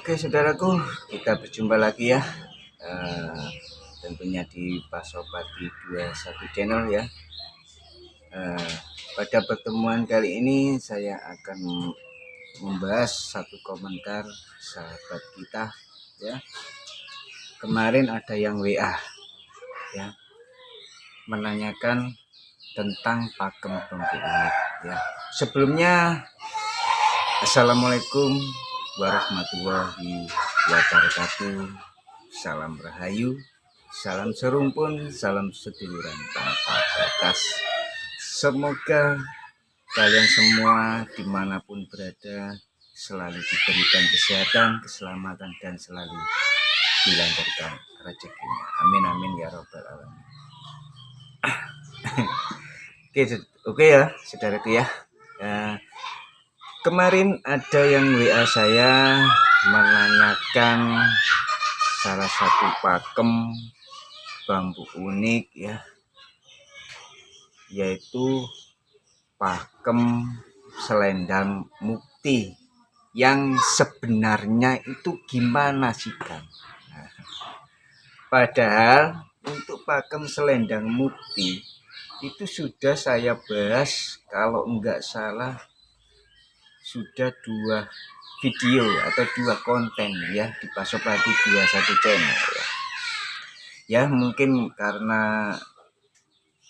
Oke saudaraku, kita berjumpa lagi ya, tentunya di Pasopati 21 channel ya. Pada pertemuan kali ini saya akan membahas satu komentar sahabat kita ya. Kemarin ada yang WA ya, menanyakan tentang pakem bambu unik ya. Sebelumnya Assalamualaikum warahmatullahi wabarakatuh. Salam rahayu, salam serumpun, salam seduluran tanpa batas. Semoga kalian semua dimanapun berada selalu diberikan kesehatan, keselamatan, dan selalu dilancarkan rezekinya. Amin amin ya robbal alamin. Oke ya saudaraku ya. Kemarin ada yang WA saya menanyakan salah satu pakem bambu unik ya, yaitu pakem selendang mukti. Yang sebenarnya itu gimana sih Kang? Padahal untuk pakem selendang mukti itu sudah saya bahas, kalau enggak salah sudah 2 video atau 2 konten ya di Pasopati 21 channel ya. Ya mungkin karena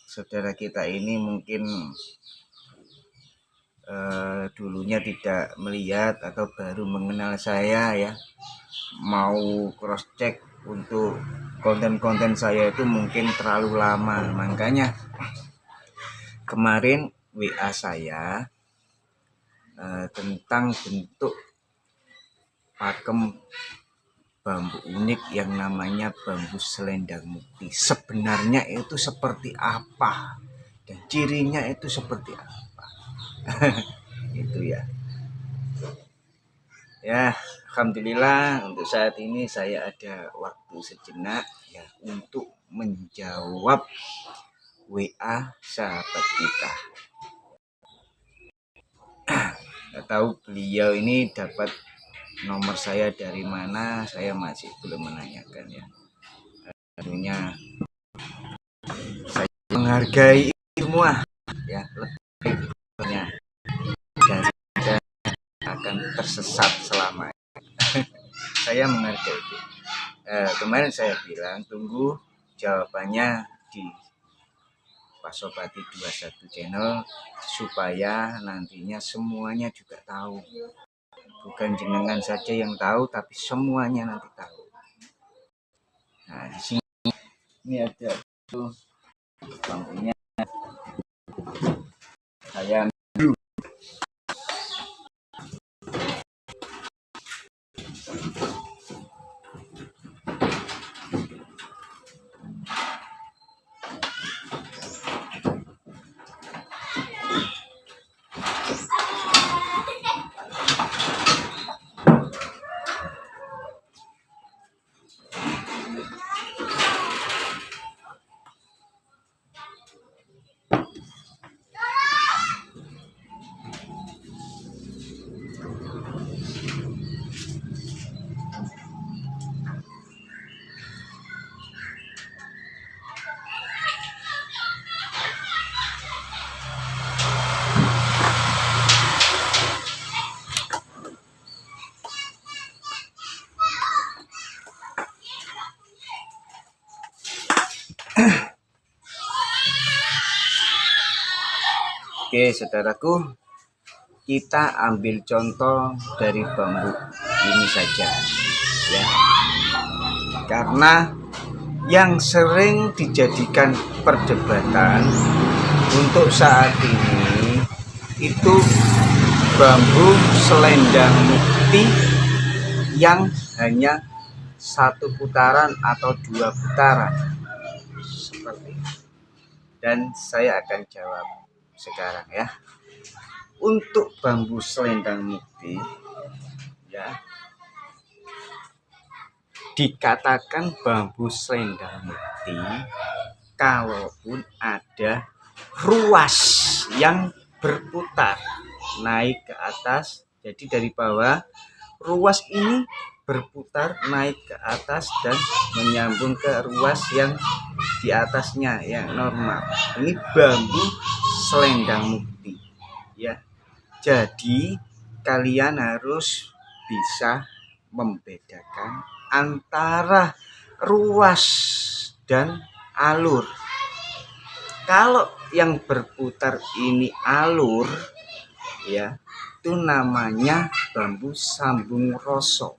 saudara kita ini mungkin dulunya tidak melihat atau baru mengenal saya ya, mau cross check untuk konten-konten saya itu mungkin terlalu lama, makanya kemarin WA saya tentang bentuk pakem bambu unik yang namanya bambu selendang mukti. Sebenarnya itu seperti apa dan cirinya itu seperti apa? Itu ya. Ya, alhamdulillah untuk saat ini saya ada waktu sejenak ya untuk menjawab WA sahabat kita. Nggak tahu beliau ini dapat nomor saya dari mana, saya masih belum menanyakan ya. Tentunya saya menghargai semua ya, lebihnya dan saya akan tersesat selama saya menghargai itu. Kemarin saya bilang tunggu jawabannya di Pasopati 21 channel supaya nantinya semuanya juga tahu. Bukan jenengan saja yang tahu, tapi semuanya nanti tahu. Nah, di sini ini ada tuh bambunya. Saya Oke saudaraku, kita ambil contoh dari bambu ini saja ya, karena yang sering dijadikan perdebatan untuk saat ini itu bambu selendang mukti yang hanya 1 putaran atau 2 putaran seperti itu. Dan saya akan jawab sekarang ya. Untuk bambu selendang mukti ya, dikatakan bambu selendang mukti kalaupun ada ruas yang berputar naik ke atas. Jadi dari bawah ruas ini berputar naik ke atas dan menyambung ke ruas yang di atasnya yang normal. Ini bambu selendang mukti ya. Jadi kalian harus bisa membedakan antara ruas dan alur. Kalau yang berputar ini alur ya, itu namanya bambu sambung rosok.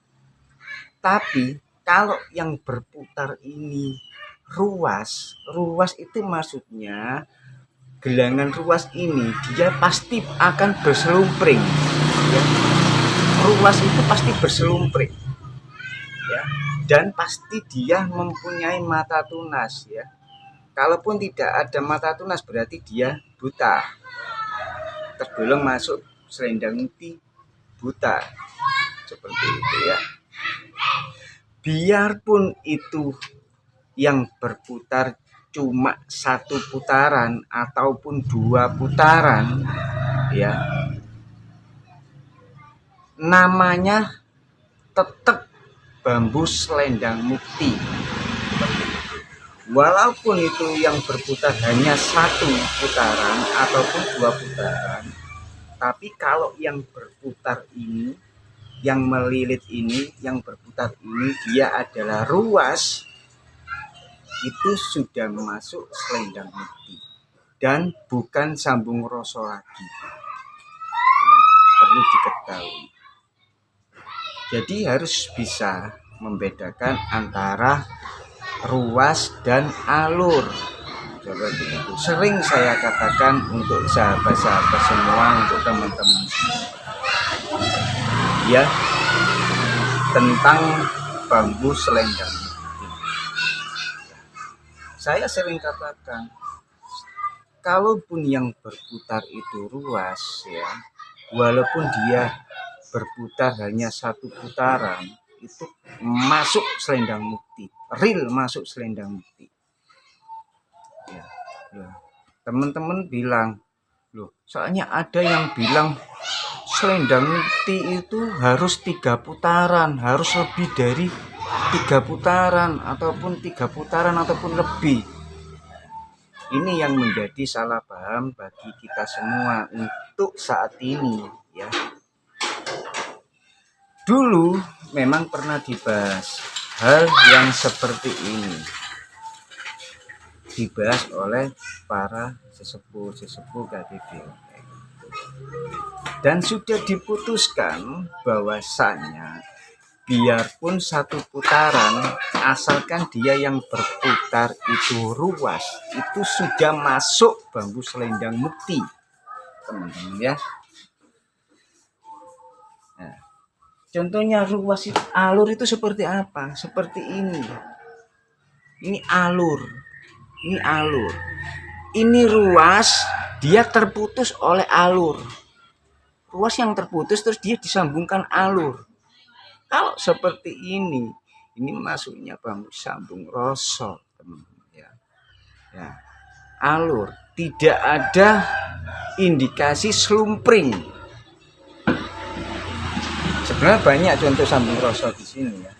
Tapi kalau yang berputar ini ruas itu maksudnya gelangan ruas ini dia pasti akan berselumpring ya. Ruas itu pasti berselumpring ya, dan pasti dia mempunyai mata tunas ya. Kalaupun tidak ada mata tunas berarti dia buta, tergolong masuk selendang mukti buta, seperti itu ya. Biarpun itu yang berputar cuma 1 putaran ataupun 2 putaran ya, namanya tetap bambu selendang mukti. Walaupun itu yang berputar hanya 1 putaran ataupun 2 putaran, tapi kalau yang berputar ini, yang melilit ini, yang berputar ini dia adalah ruas, itu sudah masuk selendang mukti dan bukan sambung rosok lagi ya, perlu diketahui. Jadi harus bisa membedakan antara ruas dan alur. Seperti itu. Sering saya katakan untuk sahabat-sahabat semua, untuk teman-teman semua ya, tentang bambu selendang mukti. Saya sering katakan, kalaupun yang berputar itu ruas ya, walaupun dia berputar hanya 1 putaran, itu masuk selendang mukti, real masuk selendang mukti ya. Teman-teman bilang, loh soalnya ada yang bilang selendang mukti itu harus 3 putaran, harus lebih dari 3 putaran ataupun 3 putaran ataupun lebih. Ini yang menjadi salah paham bagi kita semua untuk saat ini ya. Dulu memang pernah dibahas hal yang seperti ini, dibahas oleh para sesepuh KTP, dan sudah diputuskan bahwasanya biarpun 1 putaran, asalkan dia yang berputar itu ruas, itu sudah masuk bambu selendang mukti, teman-teman ya. Nah, contohnya ruas itu, alur itu seperti apa? Seperti ini. Ini alur. Ini alur. Ini ruas, dia terputus oleh alur. Ruas yang terputus terus dia disambungkan alur. Kalau seperti ini masuknya bambu sambung rosok, teman-teman ya. Ya. Alur, tidak ada indikasi slumpring. Sebenarnya banyak contoh sambung rosok di sini ya.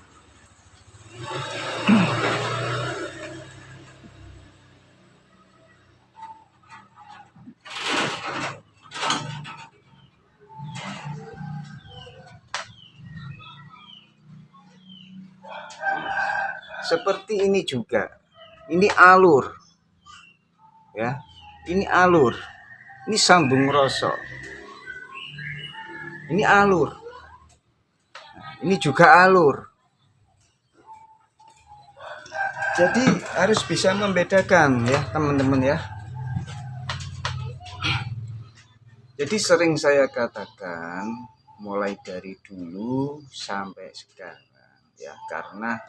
Seperti ini juga. Ini alur. Ya. Ini alur. Ini sambung rosok. Ini alur. Ini juga alur. Jadi harus bisa membedakan ya, teman-teman ya. Jadi sering saya katakan mulai dari dulu sampai sekarang ya, karena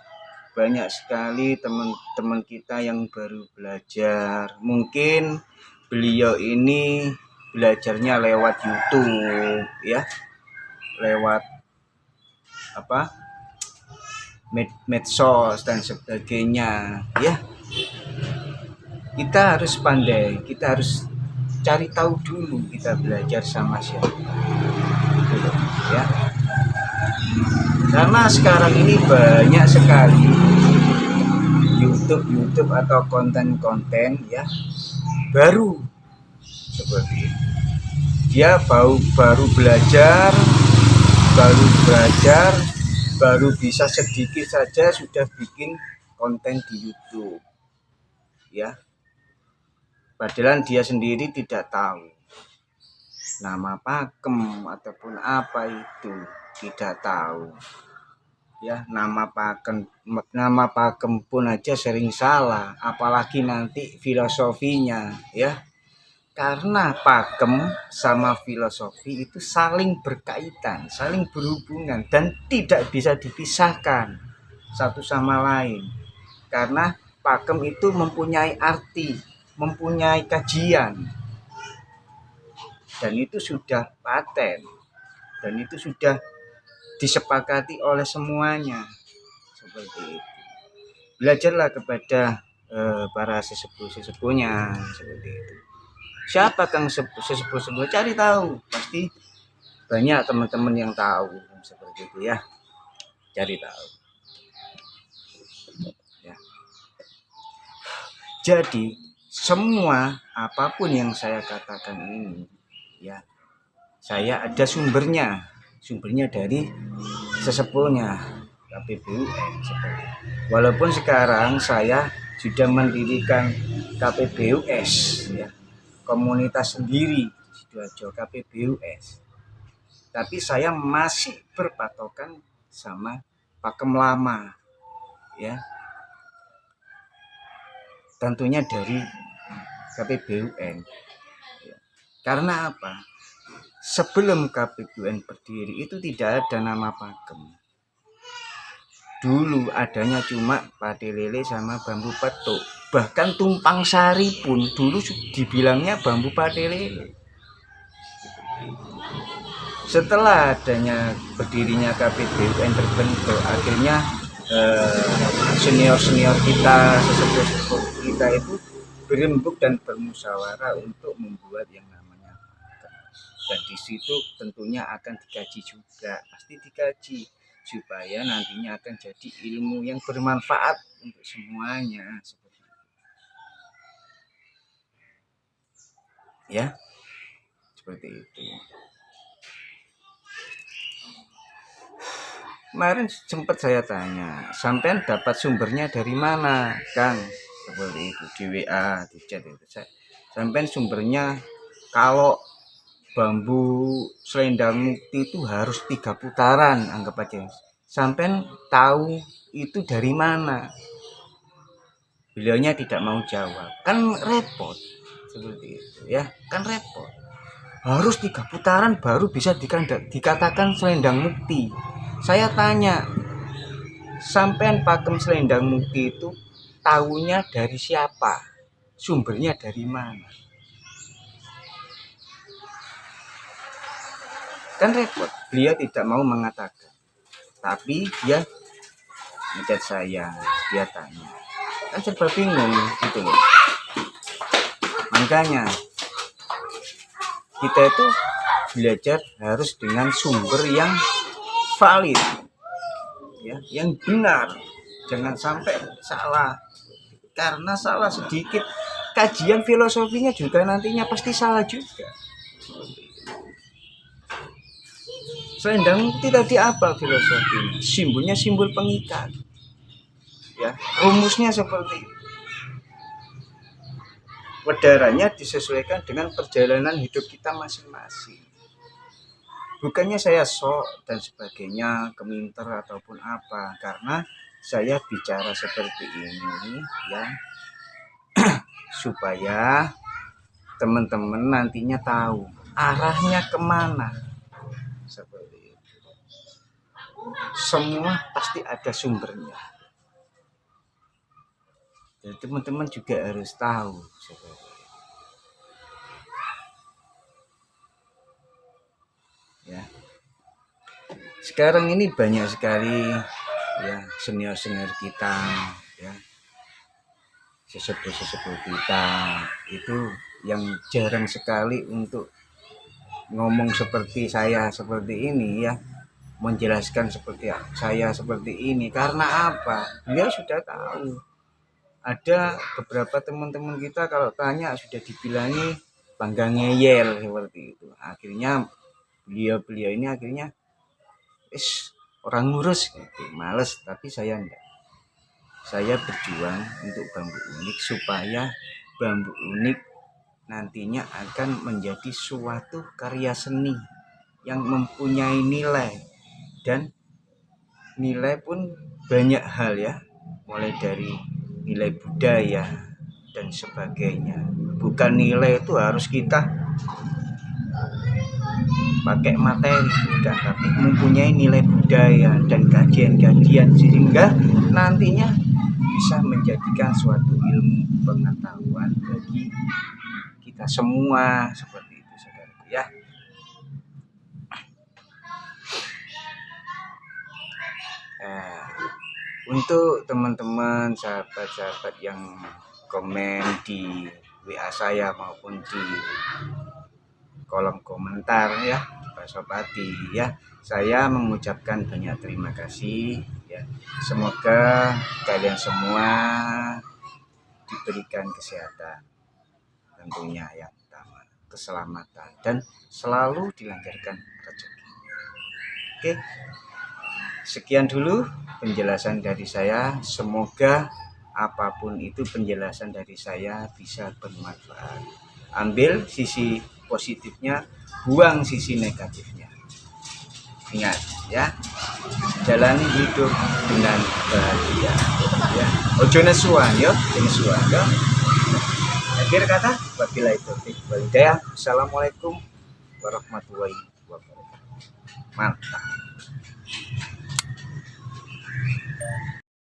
banyak sekali teman-teman kita yang baru belajar. Mungkin beliau ini belajarnya lewat YouTube ya, lewat medsos dan sebagainya ya. Kita harus pandai, kita harus cari tahu dulu kita belajar sama siapa ya. Karena sekarang ini banyak sekali YouTube atau konten-konten ya baru seperti itu. Dia baru belajar, baru bisa sedikit saja sudah bikin konten di YouTube ya. Padahal dia sendiri tidak tahu nama pakem ataupun apa itu, tidak tahu ya. Nama pakem pun aja sering salah, apalagi nanti filosofinya ya. Karena pakem sama filosofi itu saling berkaitan, saling berhubungan dan tidak bisa dipisahkan satu sama lain. Karena pakem itu mempunyai arti, mempunyai kajian, dan itu sudah paten, dan itu sudah disepakati oleh semuanya seperti itu. Belajarlah kepada para sesepuh-sesepuhnya seperti itu. Siapa kang sesepuh-sesepuh, cari tahu, pasti banyak teman-teman yang tahu seperti itu ya. Cari tahu ya. Jadi semua apapun yang saya katakan ini ya, saya ada sumbernya dari sesepuhnya KPBUN seperti. Walaupun sekarang saya sudah mendirikan KPBUS ya, komunitas sendiri Sidoarjo KPBUS, tapi saya masih berpatokan sama pakem lama ya, tentunya dari KPBUN ya. Karena apa? Sebelum KPBUN berdiri itu tidak ada nama pakem. Dulu adanya cuma pati lele sama bambu petuk. Bahkan tumpang sari pun dulu dibilangnya bambu pati lele. Setelah adanya berdirinya KPBUN terbentuk, akhirnya senior kita, sesepuh kita itu berembuk dan bermusyawarah untuk membuat yang namanya pakem. Dan di situ tentunya akan dikaji juga, pasti dikaji, supaya nantinya akan jadi ilmu yang bermanfaat untuk semuanya seperti itu. Ya, seperti itu. Kemarin sempat saya tanya, sampean dapat sumbernya dari mana, Kang? Seperti itu di WA, di chat itu. Sampean sumbernya kalau bambu selendang mukti itu harus 3 putaran, anggap aja. Sampean tahu itu dari mana? Beliaunya tidak mau jawab. Kan repot seperti itu ya, kan repot. Harus 3 putaran baru bisa dikatakan selendang mukti. Saya tanya, sampean pakem selendang mukti itu tahunya dari siapa? Sumbernya dari mana? Kan repot. Beliau tidak mau mengatakan, tapi dia ngechat saya, dia tanya. Kan serba bingung gitu loh. Makanya kita itu belajar harus dengan sumber yang valid ya, yang benar. Jangan sampai salah. Karena salah sedikit, kajian filosofinya juga nantinya pasti salah juga. Selendang tidak di apa filosofinya? Simbolnya simbol pengikat. Ya, rumusnya seperti itu. Wedarannya disesuaikan dengan perjalanan hidup kita masing-masing. Bukannya saya sok dan sebagainya, keminter ataupun apa, karena saya bicara seperti ini ya supaya teman-teman nantinya tahu arahnya kemana seperti itu. Semua pasti ada sumbernya. Jadi teman-teman juga harus tahu seperti itu. Ya. Sekarang ini banyak sekali ya senior-senior kita ya, sesepuh kita itu yang jarang sekali untuk ngomong seperti saya seperti ini ya. menjelaskan seperti saya seperti ini. Karena apa? Beliau sudah tahu. Ada beberapa teman-teman kita kalau tanya sudah dibilangi bangga ngeyel seperti itu. Akhirnya beliau ini akhirnya orang ngurus gitu, males. Tapi saya enggak. Saya berjuang untuk bambu unik supaya bambu unik nantinya akan menjadi suatu karya seni yang mempunyai nilai, dan nilai pun banyak hal ya, mulai dari nilai budaya dan sebagainya. Bukan nilai itu harus kita pakai materi, bukan, tapi mempunyai nilai budaya dan kajian-kajian sehingga nantinya bisa menjadikan suatu ilmu pengetahuan bagi kita semua seperti itu, saudaraku ya. Untuk teman-teman sahabat-sahabat yang komen di WA saya maupun di kolom komentar ya, Pak Sopati ya, saya mengucapkan banyak terima kasih ya. Semoga kalian semua diberikan kesehatan, tentunya yang utama keselamatan, dan selalu dilancarkan rezeki. Oke, sekian dulu penjelasan dari saya. Semoga apapun itu penjelasan dari saya bisa bermanfaat. Ambil sisi positifnya, buang sisi negatifnya. Ingat ya, jalani hidup dengan bahagia ya. Ojo nesuan yo, nesuan yo. Akhir kata, wabillahi taufiq wal hidayah. Assalamualaikum warahmatullahi wabarakatuh. Mantap.